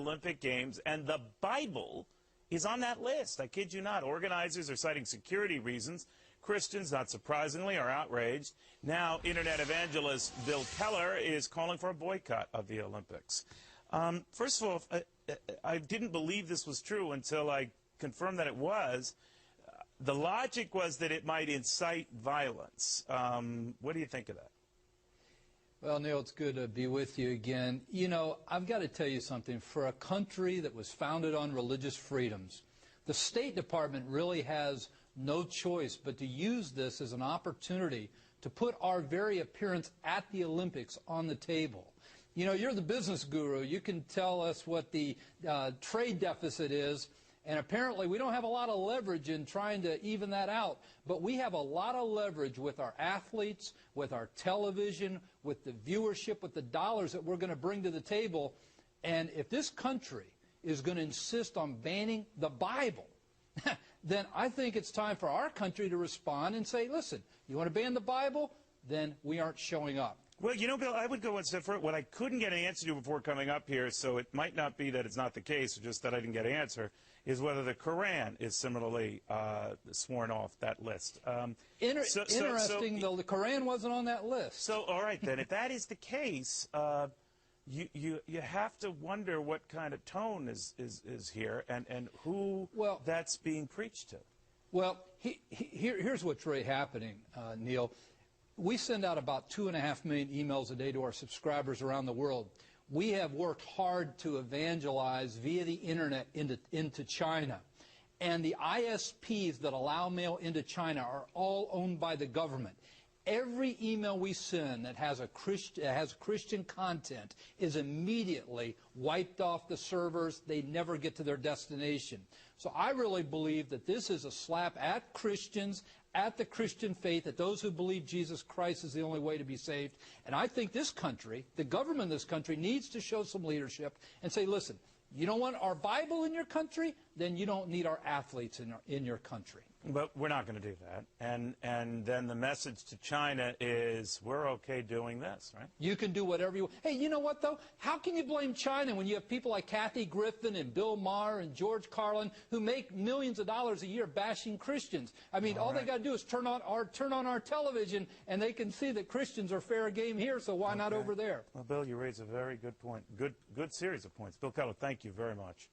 Olympic Games, and the Bible is on that list. I kid you not. Organizers are citing security reasons. Christians, not surprisingly, are outraged. Now, Internet evangelist Bill Keller is calling for a boycott of the Olympics. First of all, I didn't believe this was true until I confirmed that it was. The logic was that it might incite violence. What do you think of that? Well, Neil, it's good to be with you again. You know, I've got to tell you something. For a country that was founded on religious freedoms, the State Department really has no choice but to use this as an opportunity to put our very appearance at the Olympics on the table. You know, you're the business guru. You can tell us what the trade deficit is. And apparently we don't have a lot of leverage in trying to even that out, but we have a lot of leverage with our athletes, with our television, with the viewership, with the dollars that we're going to bring to the table. And if this country is going to insist on banning the Bible, then I think it's time for our country to respond and say, listen, you want to ban the Bible? Then we aren't showing up. Well, you know, Bill, I would go one step further. What I couldn't get an answer to before coming up here, so it might not be that it's not the case, or just that I didn't get an answer, is whether the Quran is similarly sworn off that list. Interesting, though, the Quran wasn't on that list. So, all right, then, if that is the case, you have to wonder what kind of tone is here and who that's being preached to. Well, here's what's really happening, Neil. We send out about 2.5 million emails a day to our subscribers around the world. We have worked hard to evangelize via the Internet into China. And the ISPs that allow mail into China are all owned by the government. Every email we send that has Christian content is immediately wiped off the servers. They never get to their destination. So I really believe that this is a slap at Christians, at the Christian faith, at those who believe Jesus Christ is the only way to be saved. And I think this country, the government of this country, needs to show some leadership and say, listen, you don't want our Bible in your country, then you don't need our athletes in your country. But we're not going to do that. And then the message to China is we're okay doing this, right? You can do whatever you want. Hey, you know what, though? How can you blame China when you have people like Kathy Griffin and Bill Maher and George Carlin who make millions of dollars a year bashing Christians? I mean, all they got to do is turn on our television, and they can see that Christians are fair game here, so why not over there? Well, Bill, you raise a very good point. Good series of points. Bill Keller, thank you very much.